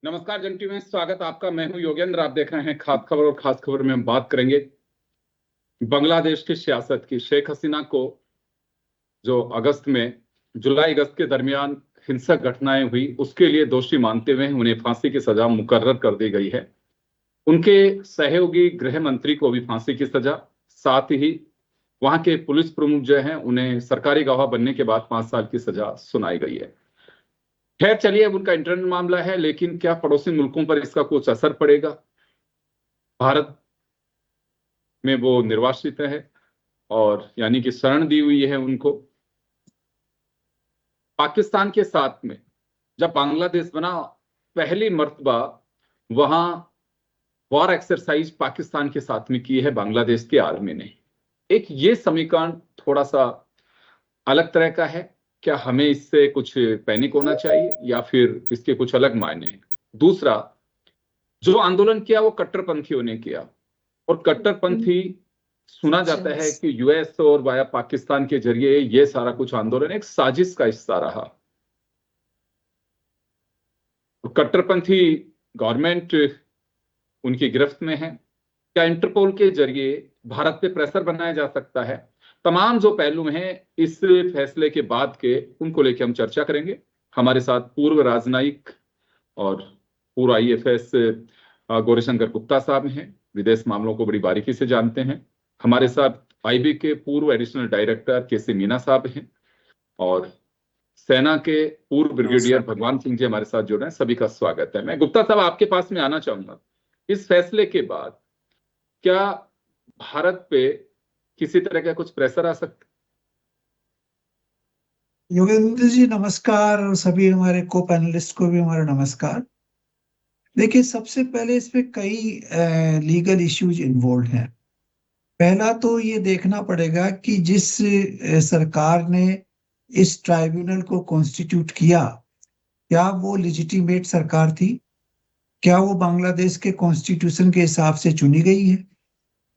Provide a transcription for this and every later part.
नमस्कार जंटी में स्वागत आपका। मैं हूं योगेंद्र। आप देख रहे हैं खास खबर, और खास खबर में हम बात करेंगे बांग्लादेश की सियासत की। शेख हसीना को जो जुलाई अगस्त के दरमियान हिंसक घटनाएं हुई, उसके लिए दोषी मानते हुए उन्हें फांसी की सजा मुकर्रर कर दी गई है। उनके सहयोगी गृह मंत्री को भी फांसी की सजा, साथ ही वहां के पुलिस प्रमुख जो हैं उन्हें सरकारी गवाह बनने के बाद 5 साल की सजा सुनाई गई है। खैर चलिए, अब उनका इंटरनल मामला है, लेकिन क्या पड़ोसी मुल्कों पर इसका कुछ असर पड़ेगा? भारत में वो निर्वासित है और यानी कि शरण दी हुई है उनको। पाकिस्तान के साथ में जब बांग्लादेश बना, पहली मर्तबा वहां वॉर एक्सरसाइज पाकिस्तान के साथ में की है बांग्लादेश की आर्मी ने। एक ये समीकरण थोड़ा सा अलग तरह का है। क्या हमें इससे कुछ पैनिक होना चाहिए या फिर इसके कुछ अलग मायने हैं? दूसरा, जो आंदोलन किया वो कट्टरपंथियों ने किया, और कट्टरपंथी सुना जाता है कि यूएस और वाया पाकिस्तान के जरिए ये सारा कुछ आंदोलन एक साजिश का हिस्सा रहा। कट्टरपंथी गवर्नमेंट उनकी गिरफ्त में है। क्या इंटरपोल के जरिए भारत पे प्रेशर बनाया जा सकता है? तमाम जो पहलू हैं इस फैसले के बाद के, उनको लेकर हम चर्चा करेंगे। हमारे साथ पूर्व राजनयिक और पूर्व आईएफएस गौरीशंकर गुप्ता साहब हैं, विदेश मामलों को बड़ी बारीकी से जानते हैं। हमारे साथ आईबी के पूर्व एडिशनल डायरेक्टर केसी मीना साहब हैं, और सेना के पूर्व ब्रिगेडियर भगवान सिंह जी हमारे साथ जुड़ रहे हैं। सभी का स्वागत है। मैं गुप्ता साहब आपके पास में आना चाहूंगा। इस फैसले के बाद क्या भारत पे किसी तरह का कुछ प्रेशर आ सकता? योगेंद्र जी नमस्कार, और सभी हमारे को पैनलिस्ट को भी हमारा नमस्कार। देखिए, सबसे पहले इसमें कई लीगल इश्यूज इन्वॉल्व हैं। पहला तो ये देखना पड़ेगा कि जिस सरकार ने इस ट्राइब्यूनल को कॉन्स्टिट्यूट किया, क्या वो लेजिटिमेट सरकार थी? क्या वो बांग्लादेश के कॉन्स्टिट्यूशन के हिसाब से चुनी गई है?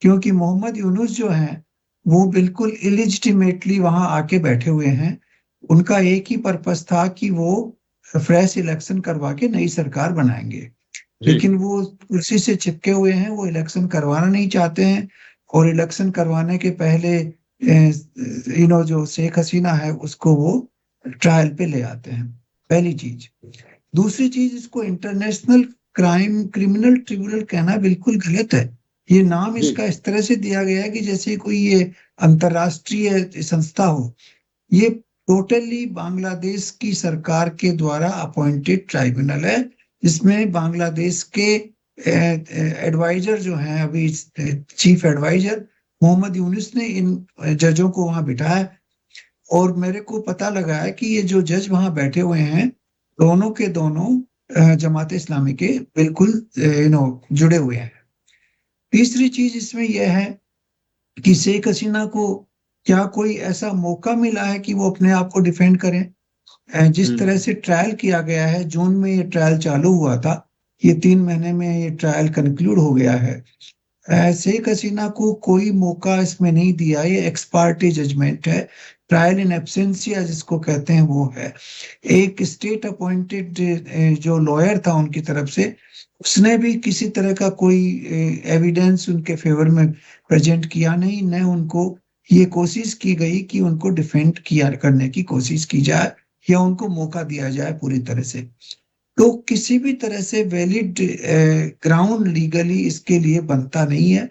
क्योंकि मोहम्मद यूनुस जो हैं वो बिल्कुल इलिजिटिमेटली वहां आके बैठे हुए हैं। उनका एक ही पर्पस था कि वो फ्रेश इलेक्शन करवा के नई सरकार बनाएंगे, लेकिन वो कुर्सी से चिपके हुए हैं। वो इलेक्शन करवाना नहीं चाहते हैं, और इलेक्शन करवाने के पहले जो शेख हसीना है उसको वो ट्रायल पे ले आते हैं। पहली चीज। दूसरी चीज, इसको इंटरनेशनल क्रिमिनल ट्रिब्यूनल कहना बिल्कुल गलत है। ये नाम इसका इस तरह से दिया गया है कि जैसे कोई ये अंतरराष्ट्रीय संस्था हो। ये टोटली बांग्लादेश की सरकार के द्वारा अपॉइंटेड ट्राइब्यूनल है, जिसमें बांग्लादेश के एडवाइजर जो हैं, अभी चीफ एडवाइजर मोहम्मद यूनुस ने इन जजों को वहां बिठाया। और मेरे को पता लगा है कि ये जो जज वहां बैठे हुए हैं, दोनों के दोनों जमात इस्लामी के बिल्कुल जुड़े हुए हैं। तीसरी चीज इसमें यह है कि शेख हसीना को क्या कोई ऐसा मौका मिला है कि वो अपने आप को डिफेंड करें? जिस तरह से ट्रायल किया गया है, जून में ये ट्रायल चालू हुआ था, ये 3 महीने में ये ट्रायल कंक्लूड हो गया है। शेख हसीना को कोई मौका इसमें नहीं दिया। ये एक्स पार्टी जजमेंट है, ट्रायल इन एब्सेंसिया जिसको कहते हैं वो है। एक स्टेट अपॉइंटेड जो लॉयर था उनकी तरफ से, उसने भी किसी तरह का कोई एविडेंस उनके फेवर में प्रेजेंट किया नहीं। न उनको ये कोशिश की गई कि उनको डिफेंड किया करने की कोशिश की जाए या उनको मौका दिया जाए पूरी तरह से। तो किसी भी तरह से वैलिड ग्राउंड लीगली इसके लिए बनता नहीं है।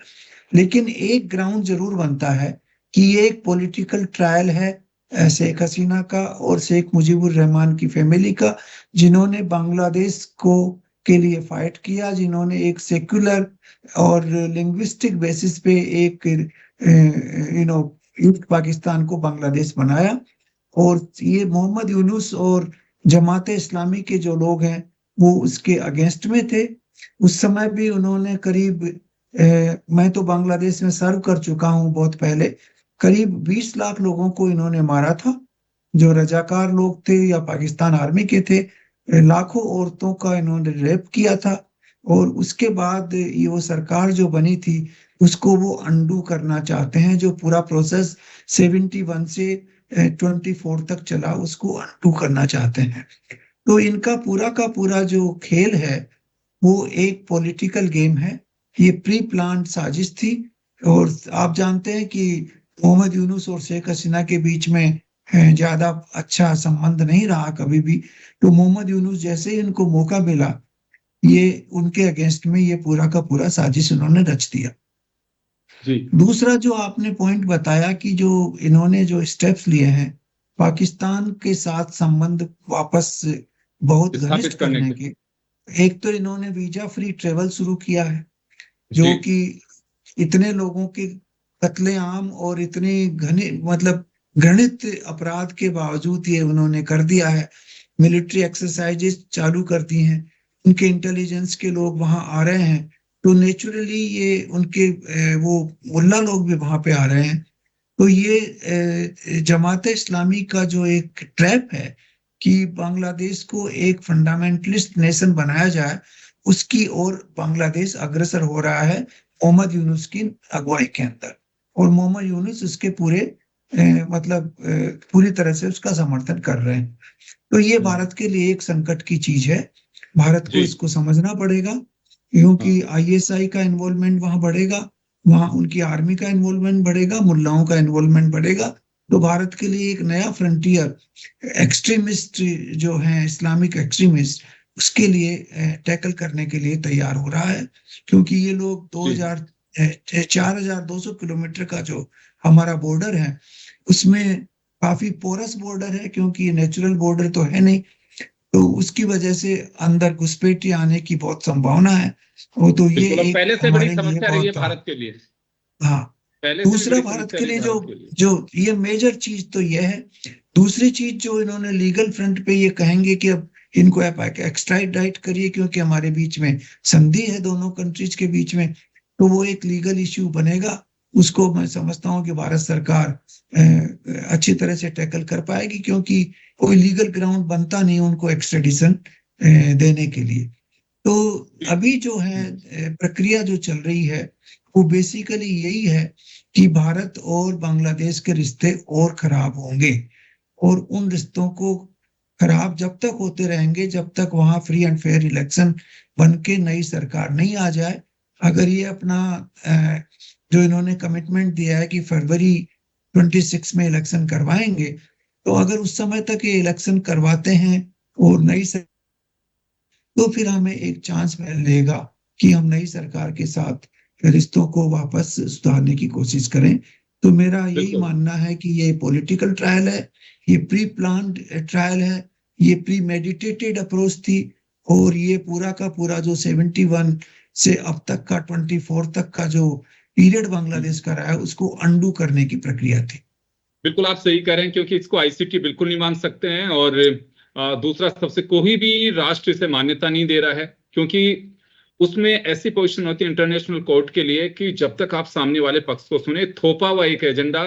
लेकिन एक ग्राउंड जरूर बनता है कि ये एक पॉलिटिकल ट्रायल है शेख हसीना का और शेख मुजीबुर रहमान की फैमिली का, जिन्होंने बांग्लादेश को के लिए फाइट किया, जिन्होंने एक सेक्युलर और लिंग्विस्टिक बेसिस पे एक युक्त पाकिस्तान को बांग्लादेश बनाया। और ये मोहम्मद यूनुस और जमात इस्लामी के जो लोग हैं वो उसके अगेंस्ट में थे। उस समय भी उन्होंने करीब मैं तो बांग्लादेश में सर्व कर चुका हूं बहुत पहले, करीब 20 लाख लोगों को इन्होंने मारा था, जो रजाकार लोग थे या पाकिस्तान आर्मी के थे। लाखों औरतों का इन्होंने रेप किया था। और उसके बाद ये वो सरकार जो बनी थी उसको वो अंडू करना चाहते हैं। जो पूरा प्रोसेस 71 से 24 तक चला, उसको अंडू करना चाहते हैं। तो इनका पूरा का पूरा जो खेल है वो एक पॉलिटिकल गेम है। ये प्री प्लान्ड साजिश थी। और आप जानते हैं कि मोहम्मद यूनुस और शेख हसीना के बीच में ज्यादा अच्छा संबंध नहीं रहा कभी भी। तो मोहम्मद यूनुस जैसे ही इनको मौका मिला, ये उनके अगेंस्ट में ये पूरा का पूरा साजिश उन्होंने रच दिया। जी। दूसरा जो आपने पॉइंट बताया कि जो इन्होंने जो स्टेप्स लिए हैं पाकिस्तान के साथ संबंध वापस बहुत घनिष्ठ स्थापित करने करने के। के, एक तो इन्होंने वीजा फ्री ट्रेवल शुरू किया है, जी। जो कि इतने लोगों के कत्लेआम और इतने घने मतलब घृणित अपराध के बावजूद ये उन्होंने कर दिया है। मिलिट्री एक्सरसाइजेस चालू कर दी हैं, उनके इंटेलिजेंस के लोग वहां आ रहे हैं। तो नेचुरली ये उनके वो मुल्ला लोग भी वहां पे आ रहे हैं। तो ये जमात इस्लामी का जो एक ट्रैप है कि बांग्लादेश को एक फंडामेंटलिस्ट नेशन बनाया जाए, उसकी ओर बांग्लादेश अग्रसर हो रहा है मोहम्मद यूनुस की अगुवाई के अंदर। और मोहम्मद यूनुस उसके पूरे पूरी तरह से उसका समर्थन कर रहे हैं। तो ये भारत के लिए एक संकट की चीज है। भारत को जी। इसको समझना पड़ेगा, हाँ। क्योंकि आईएसआई का इन्वॉल्वमेंट वहां बढ़ेगा, वहां उनकी आर्मी का इन्वॉल्वमेंट बढ़ेगा, मुल्लाओं का इन्वॉल्वमेंट बढ़ेगा। तो भारत के लिए एक नया फ्रंटियर एक्सट्रीमिस्ट जो है इस्लामिक एक्सट्रीमिस्ट, उसके लिए टैकल करने के लिए तैयार हो रहा है। क्योंकि ये लोग जी। 4,200 किलोमीटर का जो हमारा बॉर्डर है उसमें काफी पोरस बॉर्डर है, क्योंकि ये नेचुरल बॉर्डर तो है नहीं। तो उसकी वजह से अंदर घुसपैठी आने की बहुत संभावना है। वो तो ये बिल्कुल, और एक पहले से बड़ी हमारे लिए समस्या रही है बहुत भारत के लिए। हाँ। पहले से भी दूसरा बड़ी भारत समस्या के रही लिए जो भारत के लिए। जो ये मेजर चीज तो ये है। दूसरी चीज जो इन्होंने लीगल फ्रंट पे ये कहेंगे कि अब इनको एक्स्ट्राडिट करिए, क्योंकि हमारे बीच में संधि है दोनों कंट्रीज के बीच में। तो वो एक लीगल इश्यू बनेगा। उसको मैं समझता हूँ कि भारत सरकार अच्छी तरह से टैकल कर पाएगी, क्योंकि कोई लीगल ग्राउंड बनता नहीं उनको एक्स्ट्रेडिशन देने के लिए। तो अभी जो है प्रक्रिया जो चल रही है वो बेसिकली यही है कि भारत और बांग्लादेश के रिश्ते और खराब होंगे। और उन रिश्तों को खराब जब तक होते रहेंगे जब तक वहां फ्री एंड फेयर इलेक्शन बन के नई सरकार नहीं आ जाए। अगर ये अपना जो इन्होंने कमिटमेंट दिया है कि फरवरी 26 में इलेक्शन करवाएंगे, तो अगर उस समय तक ये इलेक्शन करवाते हैं और नई, तो फिर हमें एक चांस मिलेगा कि हम नई सरकार के साथ रिश्तों को वापस सुधारने की कोशिश करें। तो मेरा यही बिल्कुल। मानना है कि ये पॉलिटिकल ट्रायल है, ये प्री प्लान्ड ट्रायल है, ये प्री मेडिटेटेड अप्रोच थी। और ये पूरा का पूरा जो 71 से अब तक का 24 तक का जो पीरियड बांग्लादेश का रहा है उसको अंडू करने की प्रक्रिया थी। बिल्कुल आप सही कह रहे हैं, क्योंकि इसको आईसीटी बिल्कुल नहीं मान सकते हैं। और दूसरा, सबसे कोई भी राष्ट्र इसे मान्यता नहीं दे रहा है, क्योंकि उसमें ऐसी पोजीशन होती है इंटरनेशनल कोर्ट के लिए कि जब तक आप सामने वाले पक्ष को सुने, थोपा हुआ एक एजेंडा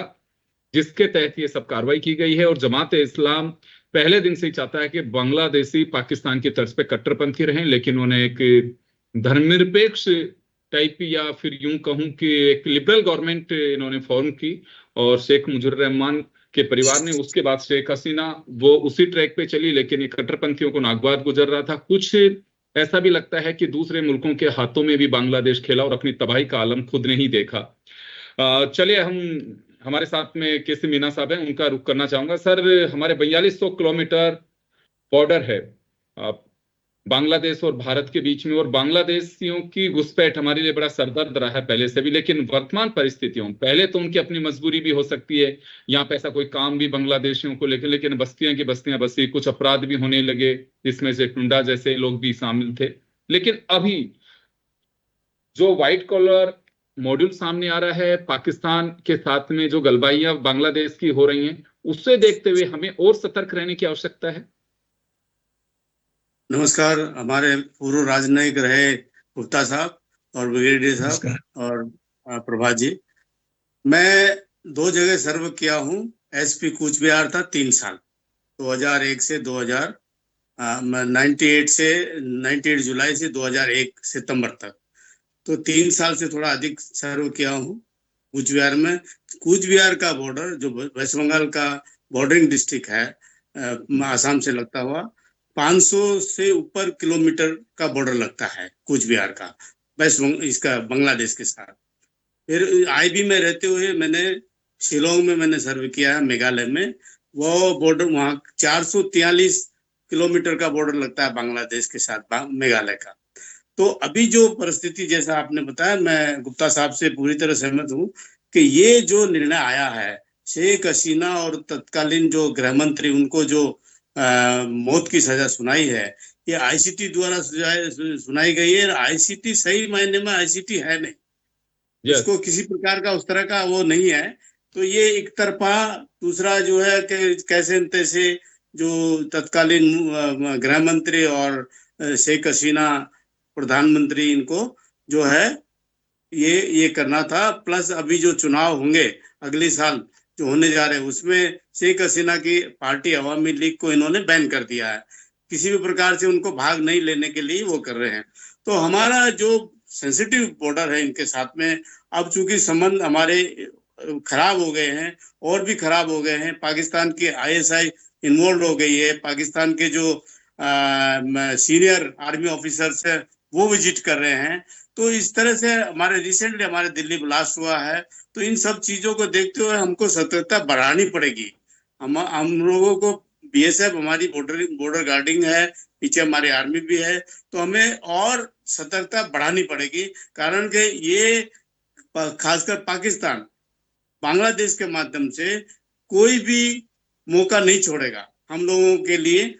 जिसके तहत ये सब कार्रवाई की गई है। और जमात इस्लाम पहले दिन से ही चाहता है कि बांग्लादेशी पाकिस्तान की तर्ज पे कट्टरपंथी रहें, लेकिन उन्हें एक धर्मनिरपेक्ष टाइप, या फिर यूं कहूं कि एक लिबरल गवर्नमेंट इन्होंने फॉर्म की। और शेख मुजीबुर रहमान के परिवार ने, उसके बाद शेख हसीना, वो उसी ट्रैक पे चली, लेकिन ये कट्टरपंथियों को नागवार गुजर रहा था। कुछ ऐसा भी लगता है कि दूसरे मुल्कों के हाथों में भी बांग्लादेश खेला और अपनी तबाही का आलम खुद ने ही देखा। चलिए, हम हमारे साथ में केसी मीना साहब हैं, उनका रुख करना चाहूंगा। सर, हमारे 4200 किलोमीटर बॉर्डर है बांग्लादेश और भारत के बीच में, और बांग्लादेशियों की घुसपैठ हमारे लिए बड़ा सरदर्द रहा है पहले से भी। लेकिन वर्तमान परिस्थितियों, पहले तो उनकी अपनी मजबूरी भी हो सकती है, यहाँ पे ऐसा कोई काम भी बांग्लादेशियों को लेकर, लेकिन बस्तियां की बस्तियां बसी, कुछ अपराध भी होने लगे, जिसमें से टुंडा जैसे लोग भी शामिल थे। लेकिन अभी जो व्हाइट कॉलर मॉड्यूल सामने आ रहा है, पाकिस्तान के साथ में जो गलबाइयां बांग्लादेश की हो रही हैं, उससे देखते हुए हमें और सतर्क रहने की आवश्यकता है। नमस्कार। हमारे पूर्व राजनयिक रहे गुप्ता साहब और ब्रिगेडियर साहब और प्रभात जी। मैं 2 जगह सर्व किया हूँ। एसपी कूच बिहार था 3 साल, 2001 से 98 जुलाई से 2001 सितंबर तक। तो 3 साल से थोड़ा अधिक सर्व किया हूँ कूच बिहार में। कूच बिहार का बॉर्डर जो वेस्ट बंगाल का बॉर्डरिंग डिस्ट्रिक्ट है, आसाम से लगता हुआ, 500 से ऊपर किलोमीटर का बॉर्डर लगता है कूच बिहार का इसका बांग्लादेश के साथ। फिर आईबी में रहते हुए मैंने शिलोंग में मैंने सर्वे किया है, मेघालय में। वो बॉर्डर वहाँ 443 किलोमीटर का बॉर्डर लगता है बांग्लादेश के साथ मेघालय का। तो अभी जो परिस्थिति जैसा आपने बताया, मैं गुप्ता साहब से पूरी तरह सहमत हूँ कि ये जो निर्णय आया है, शेख हसीना और तत्कालीन जो गृह मंत्री उनको जो मौत की सजा सुनाई है, ये आईसीटी द्वारा सुनाई गई है। आईसीटी सही मायने में आईसीटी है नहीं, इसको किसी प्रकार का उस तरह का वो नहीं है। तो ये एक तरफा, दूसरा जो है कि कैसे न तैसे जो तत्कालीन गृह मंत्री और शेख हसीना प्रधानमंत्री, इनको जो है ये करना था। प्लस अभी जो चुनाव होंगे अगले साल जो होने जा रहे हैं, उसमें शेख हसीना की पार्टी अवामी लीग को इन्होंने बैन कर दिया है, किसी भी प्रकार से उनको भाग नहीं लेने के लिए वो कर रहे हैं। तो हमारा जो सेंसिटिव बॉर्डर है इनके साथ में, अब चूंकि संबंध हमारे खराब हो गए हैं और भी खराब हो गए हैं, पाकिस्तान की आईएसआई इन्वॉल्व हो गई है, पाकिस्तान के जो सीनियर आर्मी ऑफिसर्स है वो विजिट कर रहे हैं। तो इस तरह से रिसेंटली हमारे दिल्ली ब्लास्ट हुआ है। तो इन सब चीजों को देखते हुए हमको सतर्कता बढ़ानी पड़ेगी। हम लोगों को बीएसएफ हमारी बॉर्डर गार्डिंग है, पीछे हमारी आर्मी भी है, तो हमें और सतर्कता बढ़ानी पड़ेगी। कारण कि ये खासकर पाकिस्तान बांग्लादेश के माध्यम से कोई भी मौका नहीं छोड़ेगा, हम लोगों के लिए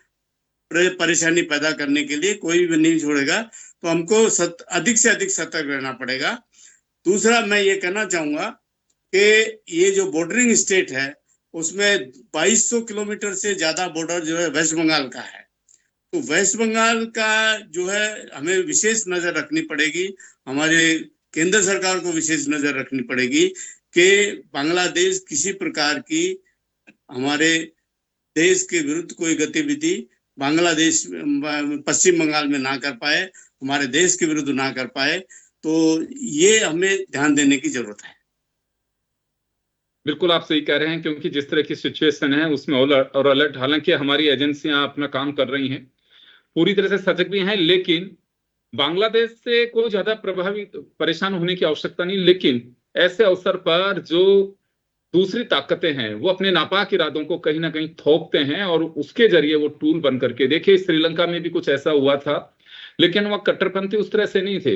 परेशानी पैदा करने के लिए कोई भी नहीं छोड़ेगा। तो हमको अधिक से अधिक सतर्क रहना पड़ेगा। दूसरा मैं ये कहना चाहूंगा कि ये जो बॉर्डरिंग स्टेट है उसमें 2200 किलोमीटर से ज्यादा बॉर्डर जो है वेस्ट बंगाल का है। तो वेस्ट बंगाल का जो है हमें विशेष नजर रखनी पड़ेगी, हमारे केंद्र सरकार को विशेष नजर रखनी पड़ेगी कि बांग्लादेश किसी प्रकार की हमारे देश के विरुद्ध कोई गतिविधि बांग्लादेश पश्चिम बंगाल में ना कर पाए, हमारे देश के विरुद्ध ना कर पाए। तो ये हमें ध्यान देने की जरूरत है। बिल्कुल आप सही कह रहे हैं, क्योंकि जिस तरह की सिचुएशन है उसमें और अलर्ट, हालांकि हमारी एजेंसियां अपना काम कर रही हैं, पूरी तरह से सजग भी हैं, लेकिन बांग्लादेश से कोई ज्यादा प्रभावित परेशान होने की आवश्यकता नहीं। लेकिन ऐसे अवसर पर जो दूसरी ताकतें हैं वो अपने नापाक इरादों को कहीं ना कहीं थोपते हैं और उसके जरिए वो टूल बन करके, देखिए श्रीलंका में भी कुछ ऐसा हुआ था, लेकिन वह कट्टरपंथी उस तरह से नहीं थे,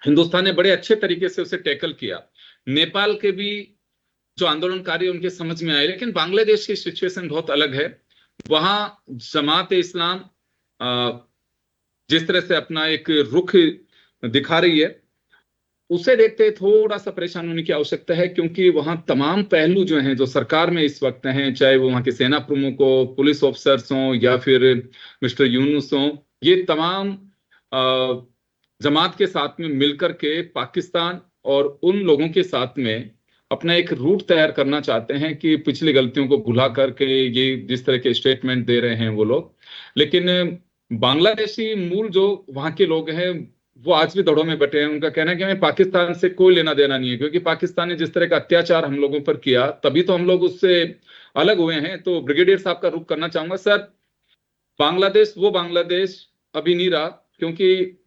हिंदुस्तान ने बड़े अच्छे तरीके से उसे टैकल किया। नेपाल के भी जो आंदोलनकारी उनके समझ में आए। लेकिन बांग्लादेश की सिचुएशन बहुत अलग है। वहां जमात इस्लाम जिस तरह से अपना एक रुख दिखा रही है, उसे देखते थोड़ा सा परेशान होने की आवश्यकता है, क्योंकि वहां तमाम पहलू जो हैं, जो सरकार में इस वक्त हैं, चाहे वो वहां के सेना प्रमुख हो, पुलिस ऑफिसर्स हों या फिर मिस्टर यूनुस हों, ये तमाम जमात के साथ में मिलकर के पाकिस्तान और उन लोगों के साथ में अपना एक रूट तैयार करना चाहते हैं कि पिछली गलतियों को भुला करके ये जिस तरह के स्टेटमेंट दे रहे हैं वो लोग। लेकिन बांग्लादेशी मूल जो वहां के लोग हैं वो आज भी दौड़ों में बैठे हैं। उनका कहना है कि हमें पाकिस्तान से कोई लेना देना नहीं है, क्योंकि पाकिस्तान ने जिस तरह का अत्याचार हम लोगों पर किया तभी तो हम लोग उससे अलग हुए हैं। तो ब्रिगेडियर साहब का रुख करना चाहूंगा। सर, बांग्लादेश वो बांग्लादेश अभी नहीं रहा, क्योंकि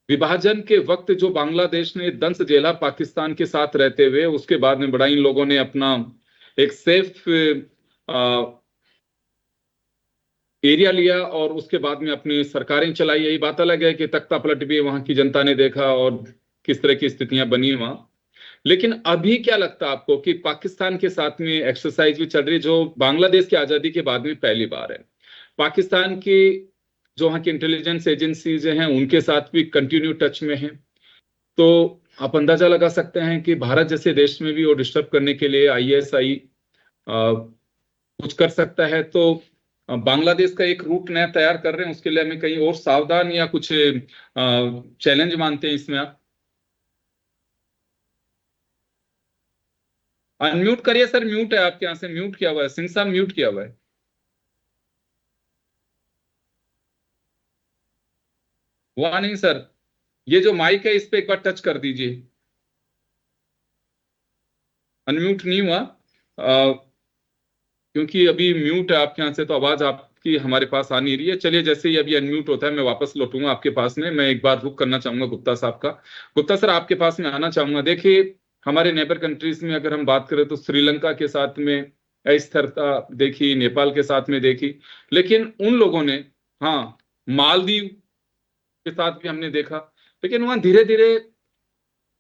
विभाजन के वक्त जो बांग्लादेश ने दंश झेला पाकिस्तान के साथ रहते हुए, उसके बाद में बड़ा इन लोगों ने अपना एक सेफ एरिया लिया और उसके बाद में अपनी सरकारें चलाई। यही बात अलग है कि तख्ता पलट भी वहां की जनता ने देखा और किस तरह की स्थितियां बनी वहां। लेकिन अभी क्या लगता है आपको कि पाकिस्तान के साथ में एक्सरसाइज भी चल रही, जो बांग्लादेश की आजादी के बाद में पहली बार है, पाकिस्तान की जो वहां की इंटेलिजेंस एजेंसीज हैं उनके साथ भी कंटिन्यू टच में है, तो आप अंदाजा लगा सकते हैं कि भारत जैसे देश में भी वो डिस्टर्ब करने के लिए आईएसआई कुछ कर सकता है। तो बांग्लादेश का एक रूट नया तैयार कर रहे हैं, उसके लिए हमें कहीं और सावधान या कुछ चैलेंज मानते हैं इसमें? आप अनम्यूट करिए सर, म्यूट है आपके यहाँ से, म्यूट किया हुआ है, सिंह साहब म्यूट किया हुआ है। हुआ नहीं सर, ये जो माइक है इस पे एक बार टच कर दीजिए, अनम्यूट नहीं हुआ क्योंकि अभी म्यूट है आपके यहाँ से, तो आवाज आप की हमारे पास आ नहीं रही है। चलिए, जैसे ही अभी अनम्यूट होता है मैं वापस लौटूंगा आपके पास में। मैं एक बार रुक करना चाहूंगा गुप्ता साहब का। गुप्ता सर, आपके पास में आना चाहूंगा। देखिए, हमारे नेबर कंट्रीज में अगर हम बात करें तो श्रीलंका के साथ में अस्थिरता देखी, नेपाल के साथ में देखी, लेकिन उन लोगों ने, हाँ, मालदीव के साथ भी हमने देखा, लेकिन वहां धीरे धीरे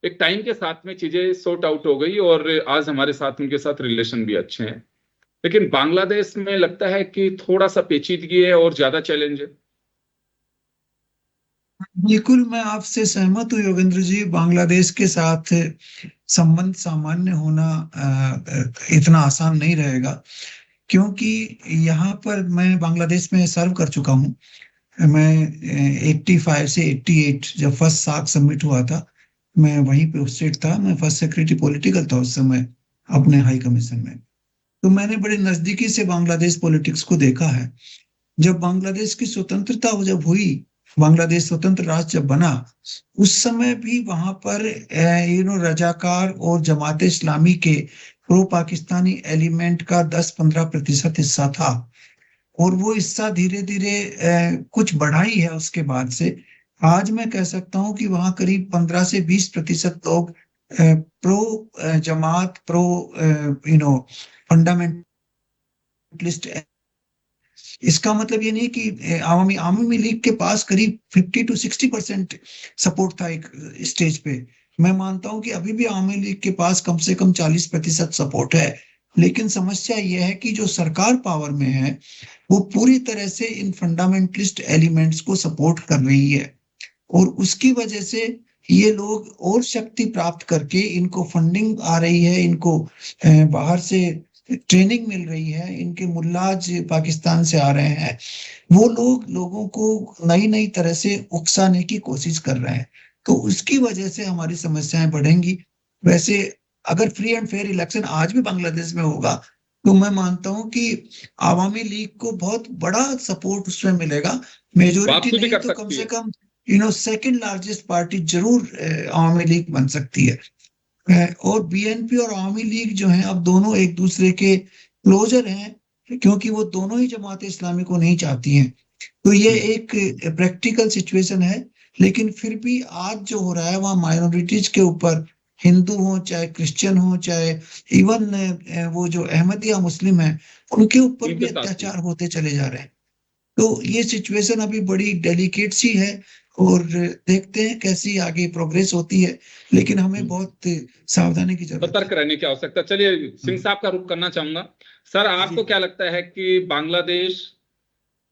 एक टाइम के साथ में चीजें सॉर्ट आउट हो गई और आज हमारे साथ उनके साथ रिलेशन भी अच्छे हैं। लेकिन बांग्लादेश में लगता है कि थोड़ा सा पेचीदगी है और ज्यादा चैलेंज है। बिल्कुल, मैं आपसे सहमत हूँ योगेंद्र जी। बांग्लादेश के साथ संबंध सामान्य होना इतना आसान नहीं रहेगा, क्योंकि यहाँ पर मैं बांग्लादेश में सर्व कर चुका हूँ। मैं 85 से 88 जब फर्स्ट सार्क समिट हुआ था, मैं वहीं पे उपस्थित था। मैं फर्स्ट सेक्रेटरी पॉलिटिकल था उस समय अपने हाई कमीशन में। तो मैंने बड़े नजदीकी से बांग्लादेश पॉलिटिक्स को देखा है। जब बांग्लादेश की स्वतंत्रता जब हुई, बांग्लादेश स्वतंत्र राज्य जब बना, उस समय भी वहां पर रजाकार और जमात इस्लामी के प्रो पाकिस्तानी एलिमेंट का 10-15% हिस्सा था। और वो हिस्सा धीरे धीरे कुछ बढ़ा ही है उसके बाद से। आज मैं कह सकता हूं कि वहां करीब 15 से 20% लोग प्रो जमात, प्रो फंडामेंटलिस्ट। इसका मतलब ये नहीं कि आवामी आवामी लीग के पास करीब 50 to 60% सपोर्ट था एक स्टेज पे। मैं मानता हूं कि अभी भी आवामी लीग के पास कम से कम 40% सपोर्ट है। लेकिन समस्या यह है कि जो सरकार पावर में है वो पूरी तरह से इन फंडामेंटलिस्ट एलिमेंट्स को सपोर्ट कर रही है, और उसकी वजह से ये लोग और शक्ति प्राप्त करके, इनको फंडिंग आ रही है, इनको बाहर से ट्रेनिंग मिल रही है, इनके मुल्लाज पाकिस्तान से आ रहे हैं, वो लोगों को नई नई तरह से उकसाने की कोशिश कर रहे हैं। तो उसकी वजह से हमारी समस्याएं बढ़ेंगी। वैसे अगर फ्री एंड फेयर इलेक्शन आज भी बांग्लादेश में होगा, तो मैं मानता हूं कि आवामी लीग को बहुत बड़ा सपोर्ट उसमें मिलेगा। मेजोरिटी वापसी भी नहीं कर तो कम सकती से है। कम सेकंड लार्जेस्ट पार्टी जरूर आवामी लीग बन सकती है। और बीएनपी और आवामी लीग जो है, अब दोनों एक दूसरे के क्लोजर हैं, क्योंकि वो दोनों ही जमात इस्लामी को नहीं चाहती हैं। तो ये एक प्रैक्टिकल सिचुएशन है। लेकिन फिर भी आज जो हो रहा है वहाँ माइनॉरिटीज के ऊपर, हिंदू हो चाहे क्रिश्चियन हो चाहे इवन वो जो अहमदिया मुस्लिम है, उनके ऊपर भी उनके साथ भी। अत्याचार होते चले जा रहे हैं। तो ये सिचुएशन अभी बड़ी डेलिकेट सी है, और देखते हैं कैसी आगे प्रोग्रेस होती है। लेकिन हमें बहुत सावधानी की जरूरत सतर्क रहने की आवश्यकता। चलिए, सिंह साहब का रुख करना चाहूंगा। सर, आपको क्या लगता है कि बांग्लादेश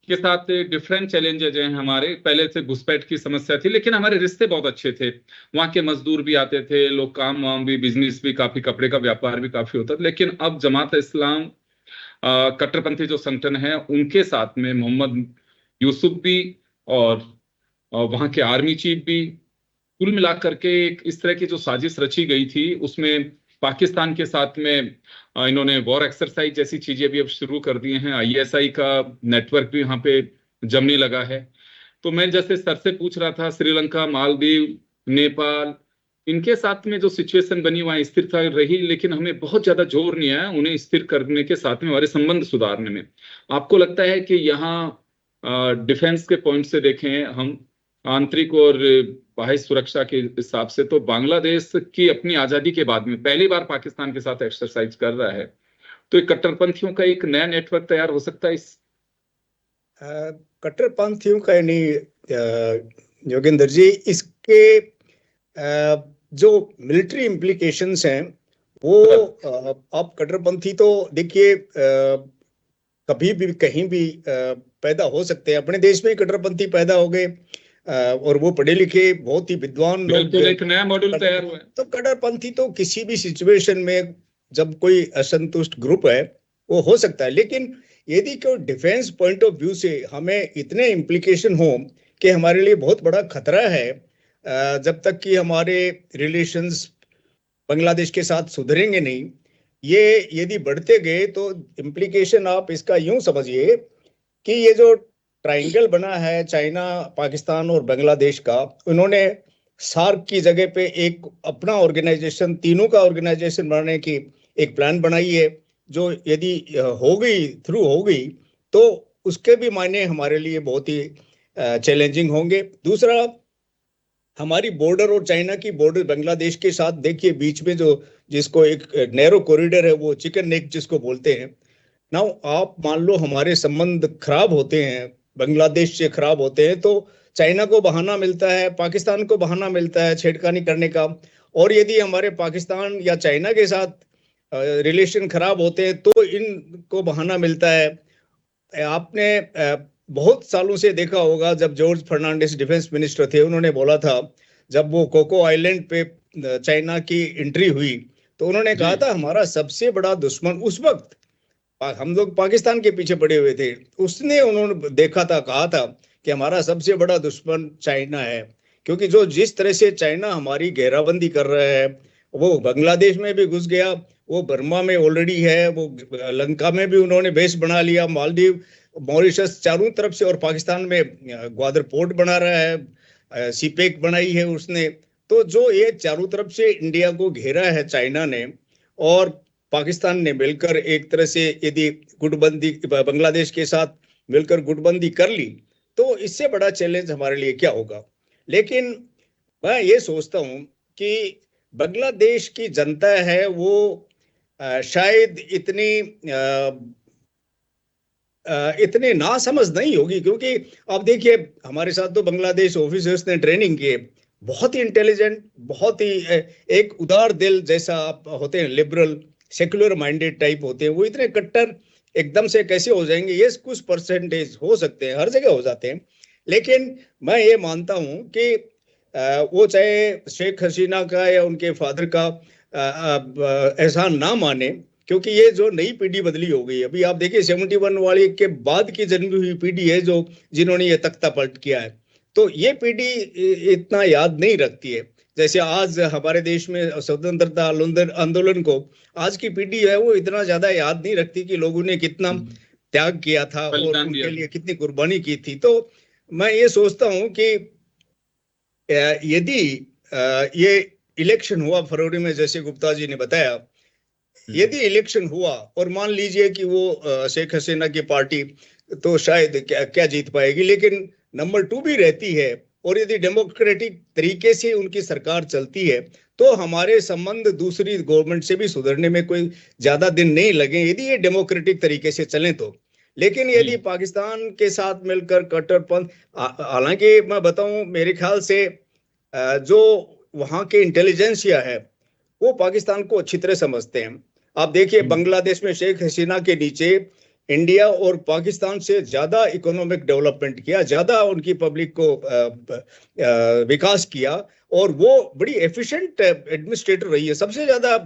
के साथ डिफरेंट चैलेंजेज हैं हमारे? पहले से घुसपैठ की समस्या थी, लेकिन हमारे रिश्ते बहुत अच्छे थे। वहाँ के मजदूर भी आते थे, लोग काम वाम भी, बिजनेस भी काफी, कपड़े का व्यापार भी काफी होता था। लेकिन अब जमात इस्लाम, कट्टरपंथी जो संगठन है, उनके साथ में मोहम्मद यूसुफ भी और वहाँ के आर्मी चीफ भी, कुल मिलाकर के एक इस तरह की जो साजिश रची गई थी, उसमें पाकिस्तान के साथ में इन्होंने वॉर एक्सरसाइज जैसी चीजें भी अब शुरू कर दी हैं। आईएसआई का नेटवर्क भी यहाँ पे जमने लगा है। तो मैं जैसे सर से पूछ रहा था, श्रीलंका, मालदीव, नेपाल, इनके साथ में जो सिचुएशन बनी वहाँ स्थिरता रही, लेकिन हमें बहुत ज्यादा जोर नहीं आया उन्हें स्थिर करने के साथ में हमारे संबंध सुधारने में। आपको लगता है कि यहाँ डिफेंस के पॉइंट से देखें हम, आंतरिक और बाह्य सुरक्षा के हिसाब से, तो बांग्लादेश की अपनी आजादी के बाद में पहली बार पाकिस्तान के साथ एक्सरसाइज कर रहा है, तो एक कट्टरपंथियों का एक नया नेटवर्क तैयार हो सकता है इस कट्टरपंथियों का नहीं योगेंद्र जी। इसके जो मिलिट्री इम्प्लीकेशंस हैं वो आप कट्टरपंथी तो देखिए कभी भी कहीं भी पैदा हो सकते हैं। अपने देश में ही कट्टरपंथी पैदा हो गए और वो पढ़े लिखे बहुत ही विद्वान लोग, एक नया मॉड्यूल तैयार हुआ है। तो कट्टरपंथी तो किसी भी सिचुएशन में जब कोई असंतुष्ट ग्रुप है वो हो सकता है। लेकिन यदि कोई डिफेंस पॉइंट ऑफ व्यू से हमें इतने इम्प्लीकेशन हो कि हमारे लिए बहुत बड़ा खतरा है, जब तक कि हमारे रिलेशंस बांग्लादेश के साथ सुधरेंगे नहीं, ये यदि बढ़ते गए तो इम्प्लीकेशन आप इसका यूं समझिए कि ये जो ट्रायंगल बना है चाइना, पाकिस्तान और बांग्लादेश का, उन्होंने सार्क की जगह पे एक अपना ऑर्गेनाइजेशन, तीनों का ऑर्गेनाइजेशन बनाने की एक प्लान बनाई है, जो यदि हो गई, थ्रू हो गई, तो उसके भी मायने हमारे लिए बहुत ही चैलेंजिंग होंगे। दूसरा, हमारी बॉर्डर और चाइना की बॉर्डर बांग्लादेश के साथ देखिए, बीच में जो जिसको एक नैरो कॉरिडोर है, वो चिकन नेक जिसको बोलते हैं। नाउ आप मान लो हमारे संबंध खराब होते हैं, बांग्लादेश से खराब होते हैं, तो चाइना को बहाना मिलता है, पाकिस्तान को बहाना मिलता है छेड़खानी करने का। और यदि हमारे पाकिस्तान या चाइना के साथ रिलेशन खराब होते हैं तो इनको बहाना मिलता है। आपने बहुत सालों से देखा होगा, जब जॉर्ज फर्नांडिस डिफेंस मिनिस्टर थे, उन्होंने बोला था, जब वो कोको आइलैंड पे चाइना की एंट्री हुई, तो उन्होंने कहा था हमारा सबसे बड़ा दुश्मन, उस वक्त हम लोग पाकिस्तान के पीछे पड़े हुए थे, उसने उन्होंने देखा था, कहा था कि हमारा सबसे बड़ा दुश्मन चाइना है। क्योंकि जो जिस तरह से चाइना हमारी घेराबंदी कर रहा है, वो बांग्लादेश में भी घुस गया, वो बर्मा में ऑलरेडी है, वो लंका में भी उन्होंने बेस बना लिया, मालदीव, मॉरिशस, चारों तरफ से, और पाकिस्तान में ग्वादर पोर्ट बना रहा है, सीपेक बनाई है उसने। तो जो ये चारों तरफ से इंडिया को घेरा है चाइना ने, और पाकिस्तान ने मिलकर एक तरह से यदि गुटबंदी बांग्लादेश के साथ मिलकर गुटबंदी कर ली, तो इससे बड़ा चैलेंज हमारे लिए क्या होगा। लेकिन मैं ये सोचता हूं कि बांग्लादेश की जनता है वो शायद इतने नासमझ नहीं होगी, क्योंकि आप देखिए हमारे साथ तो बांग्लादेश ऑफिसर्स ने ट्रेनिंग किए, बहुत ही इंटेलिजेंट, बहुत ही एक उदार दिल जैसा आप होते हैं, लिबरल सेक्युलर माइंडेड टाइप होते हैं, वो इतने कट्टर एकदम से कैसे हो जाएंगे? ये कुछ परसेंटेज हो सकते हैं, हर जगह हो जाते हैं। लेकिन मैं ये मानता हूं कि वो चाहे शेख हसीना का या उनके फादर का एहसान ना माने, क्योंकि ये जो नई पीढ़ी बदली हो गई, अभी आप देखिए 71 वाले के बाद की जन्मी हुई पीढ़ी है जो जिन्होंने ये तख्ता पलट किया है, तो ये पीढ़ी इतना याद नहीं रखती है। जैसे आज हमारे देश में स्वतंत्रता आंदोलन को आज की पीढ़ी है वो इतना ज्यादा याद नहीं रखती कि लोगों ने कितना त्याग किया था और उनके लिए कितनी कुर्बानी की थी। तो मैं ये सोचता हूं कि यदि ये इलेक्शन हुआ फरवरी में, जैसे गुप्ता जी ने बताया, यदि इलेक्शन हुआ और मान लीजिए कि वो शेख हसीना की पार्टी तो शायद क्या जीत पाएगी, लेकिन नंबर 2 भी रहती है, और यदि डेमोक्रेटिक तरीके से उनकी सरकार चलती है, तो हमारे संबंध दूसरी गवर्नमेंट से भी सुधरने में कोई ज्यादा दिन नहीं लगे, यदि ये डेमोक्रेटिक तरीके से चलें तो। लेकिन यदि पाकिस्तान के साथ मिलकर कट्टरपंथ, हालांकि मैं बताऊं, मेरे ख्याल से जो वहां के इंटेलिजेंसिया है वो पाकिस्तान को अच्छी तरह समझते हैं। आप देखिए बांग्लादेश में शेख हसीना के नीचे इंडिया और पाकिस्तान से ज्यादा इकोनॉमिक डेवलपमेंट किया, ज्यादा उनकी पब्लिक को विकास किया, और वो बड़ी एफिशिएंट एडमिनिस्ट्रेटर रही है, सबसे ज्यादा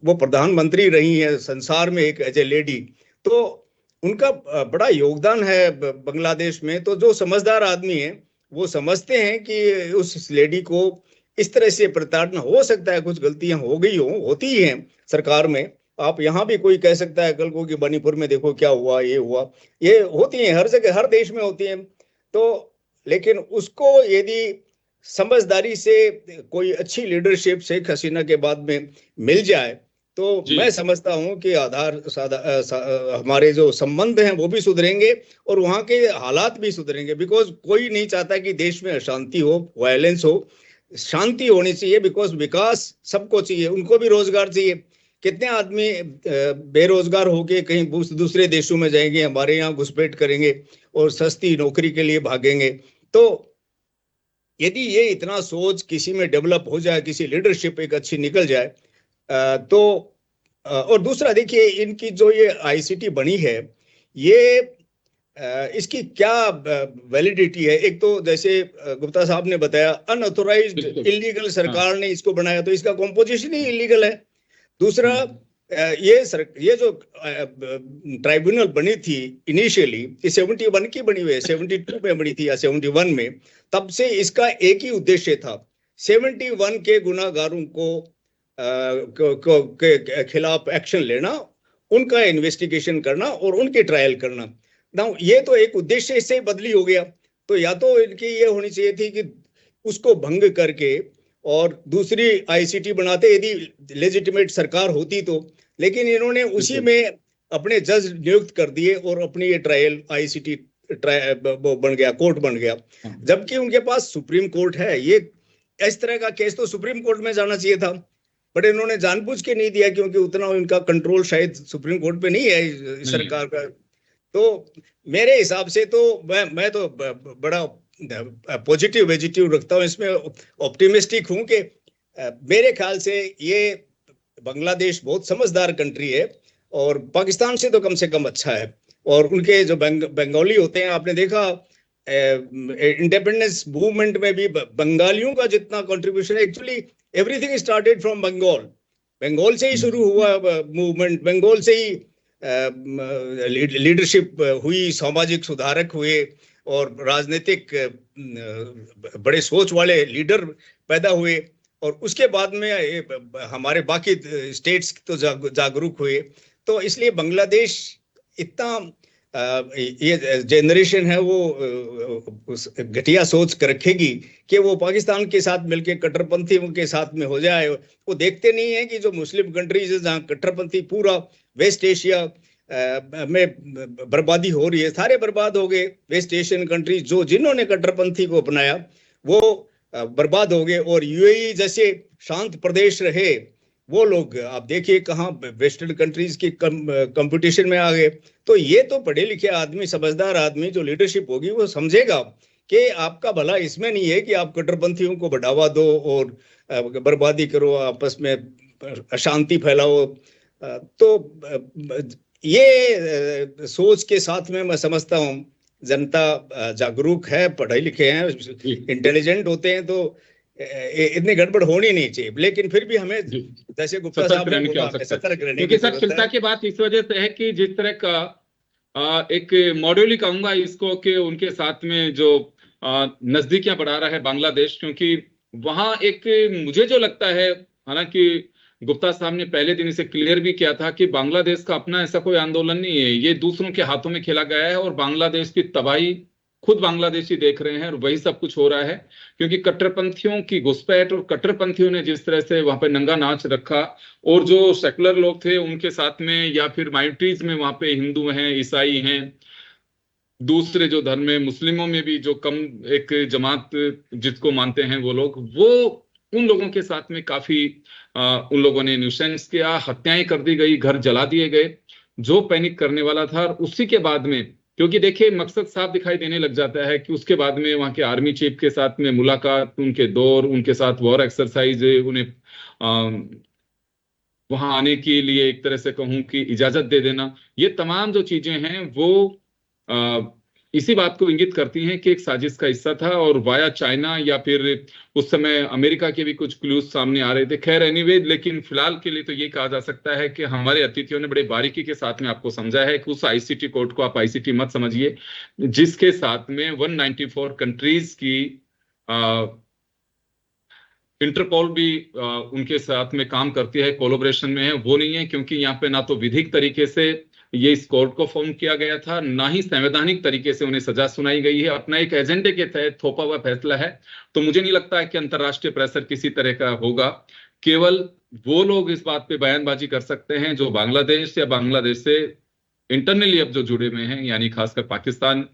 वो प्रधानमंत्री रही है संसार में एक एज ए लेडी। तो उनका बड़ा योगदान है बांग्लादेश में। तो जो समझदार आदमी है वो समझते हैं कि उस लेडी को इस तरह से प्रताड़ना, हो सकता है कुछ गलतियां हो गई होती ही हैं सरकार में। आप यहाँ भी कोई कह सकता है कल को कि मणिपुर में देखो क्या हुआ, ये हुआ, ये होती है हर जगह, हर देश में होती है। तो लेकिन उसको यदि समझदारी से कोई अच्छी लीडरशिप शेख हसीना के बाद में मिल जाए, तो मैं समझता हूं कि हमारे जो संबंध हैं वो भी सुधरेंगे और वहां के हालात भी सुधरेंगे। बिकॉज कोई नहीं चाहता कि देश में अशांति हो, वायलेंस हो, शांति होनी चाहिए। बिकॉज विकास सबको चाहिए, उनको भी रोजगार चाहिए। कितने आदमी बेरोजगार होके कहीं दूसरे देशों में जाएंगे, हमारे यहाँ घुसपैठ करेंगे और सस्ती नौकरी के लिए भागेंगे। तो यदि ये इतना सोच किसी में डेवलप हो जाए, किसी लीडरशिप एक अच्छी निकल जाए, तो और दूसरा देखिए इनकी जो ये आईसीटी बनी है, ये इसकी क्या वैलिडिटी है? एक तो जैसे गुप्ता साहब ने बताया अनऑथोराइज्ड इलीगल सरकार ने इसको बनाया, तो इसका कॉम्पोजिशन ही इलीगल है। दूसरा ये जो ट्राइब्यूनल बनी थी इनिशियली, ये 71 की बनी हुई है, 72 में बनी थी या 71 में, तब से इसका एक ही उद्देश्य था, 71 के गुनाहगारों के खिलाफ एक्शन लेना, उनका इन्वेस्टिगेशन करना और उनके ट्रायल करना। ना ये तो एक उद्देश्य इससे ही बदली हो गया। तो या तो इनकी ये होनी चाहिए थी कि उसको भंग करके और दूसरी आईसीटी बनाते यदि लेजिटिमेट सरकार होती तो, लेकिन इन्होंने उसी में अपने जज नियुक्त कर दिए और अपनी ये ट्रायल आईसीटी बन गया, कोर्ट बन गया, जबकि उनके पास सुप्रीम कोर्ट है। ये इस तरह का केस तो सुप्रीम कोर्ट में जाना चाहिए था, बट इन्होंने जानबूझ के नहीं दिया, क्योंकि उतना इनका कंट्रोल शायद सुप्रीम कोर्ट पे नहीं है सरकार का। तो मेरे हिसाब से तो मैं तो बड़ा पॉजिटिव वेजिटिव रखता हूँ इसमें, ऑप्टिमिस्टिक हूँ कि मेरे ख्याल से ये बांग्लादेश बहुत समझदार कंट्री है और पाकिस्तान से तो कम से कम अच्छा है। और उनके जो बंगाली होते हैं, आपने देखा इंडिपेंडेंस मूवमेंट में भी बंगालियों का जितना कंट्रीब्यूशन है, actually everything started from Bengal. Bengal से ही शुरू हुआ मूवमेंट, बंगाल से ही लीडरशिप हुई, सामाजिक सुधारक हुए और राजनीतिक बड़े सोच वाले लीडर पैदा हुए, और उसके बाद में हमारे बाकी स्टेट्स तो जागरूक हुए। तो इसलिए बांग्लादेश इतना ये जनरेशन है वो घटिया सोच कर रखेगी कि वो पाकिस्तान के साथ मिलके कट्टरपंथियों के साथ में हो जाए। वो देखते नहीं है कि जो मुस्लिम कंट्रीज है जहाँ कट्टरपंथी पूरा वेस्ट एशिया में बर्बादी हो रही है, सारे बर्बाद हो गए। वेस्ट एशियन कंट्रीज जो जिन्होंने कट्टरपंथी को अपनाया वो बर्बाद हो गए, और यूएई जैसे शांत प्रदेश रहे वो लोग आप देखिए कहाँ वेस्टर्न कंट्रीज की कंपटीशन में आ गए। तो ये तो पढ़े लिखे आदमी, समझदार आदमी जो लीडरशिप होगी वो समझेगा कि आपका भला इसमें नहीं है कि आप कट्टरपंथियों को बढ़ावा दो और बर्बादी करो, आपस में अशांति फैलाओ। तो ये सोच के साथ में मैं समझता हूँ जनता जागरूक है, पढ़े लिखे हैं, इंटेलिजेंट होते हैं, तो इतनी गड़बड़ होनी नहीं चाहिए। लेकिन फिर भी हमें जैसे गुप्ता साहब ने बोला, सतर्क रहने की सर चिंता की बात इस वजह से है कि जिस तरह का एक मॉड्यूल ही कहूंगा इसको कि उनके साथ में जो नजदीकियां बढ़ा रहा है बांग्लादेश, क्योंकि वहां एक मुझे जो लगता है, हालांकि गुप्ता साहब ने पहले दिन इसे क्लियर भी किया था कि बांग्लादेश का अपना ऐसा कोई आंदोलन नहीं है, ये दूसरों के हाथों में खेला गया है और बांग्लादेश की तबाही खुद बांग्लादेशी देख रहे हैं और वही सब कुछ हो रहा है। क्योंकि कट्टरपंथियों की घुसपैठ और कट्टरपंथियों ने जिस तरह से वहां पे नंगा नाच रखा, और जो सेकुलर लोग थे उनके साथ में या फिर माइनॉरिटीज में वहां पे हिंदू हैं, ईसाई हैं, दूसरे जो धर्म में मुस्लिमों में भी जो कम एक जमात जिसको मानते हैं वो लोग, वो उन लोगों के साथ में काफी उन लोगों ने न्यूसेंस किया, हत्याएं कर दी गई, घर जला दिए गए, जो पैनिक करने वाला था। और उसी के बाद में क्योंकि देखिए मकसद साफ दिखाई देने लग जाता है कि उसके बाद में वहां के आर्मी चीफ के साथ में मुलाकात, उनके दौर, उनके साथ वॉर एक्सरसाइज, उन्हें वहां आने के लिए एक तरह से कहूं कि इजाजत दे देना, ये तमाम जो चीजें हैं वो इसी बात को इंगित करती हैं कि एक साजिश का हिस्सा था। और वाया चाइना या फिर उस समय अमेरिका के भी कुछ क्लूज सामने आ रहे थे। खैर एनीवे, लेकिन फिलहाल के लिए तो ये कहा जा सकता है कि हमारे अतिथियों ने बड़े बारीकी के साथ में आपको समझा है कि उस आईसीटी कोर्ट को आप आईसीटी मत समझिए, जिसके साथ में 194 कंट्रीज की इंटरपोल भी उनके साथ में काम करती है, कोलैबोरेशन में है, वो नहीं है। क्योंकि यहाँ पे ना तो विधिक तरीके से ये इस कोर्ट को फॉर्म किया गया था, ना ही संवैधानिक तरीके से उन्हें सजा सुनाई गई है, अपना एक एजेंडे के तहत थोपा हुआ फैसला है। तो मुझे नहीं लगता है कि अंतरराष्ट्रीय प्रेशर किसी तरह का होगा। केवल वो लोग इस बात पे बयानबाजी कर सकते हैं जो बांग्लादेश या बांग्लादेश से इंटरनली अब जो जुड़े हुए हैं, यानी खासकर पाकिस्तान।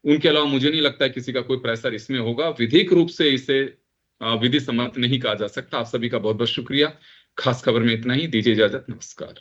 उनके अलावा मुझे नहीं लगता है किसी का कोई प्रेशर इसमें होगा। विधिक रूप से इसे विधि सम्मत नहीं कहा जा सकता। आप सभी का बहुत बहुत शुक्रिया। खास खबर में इतना ही, दीजिए इजाजत, नमस्कार।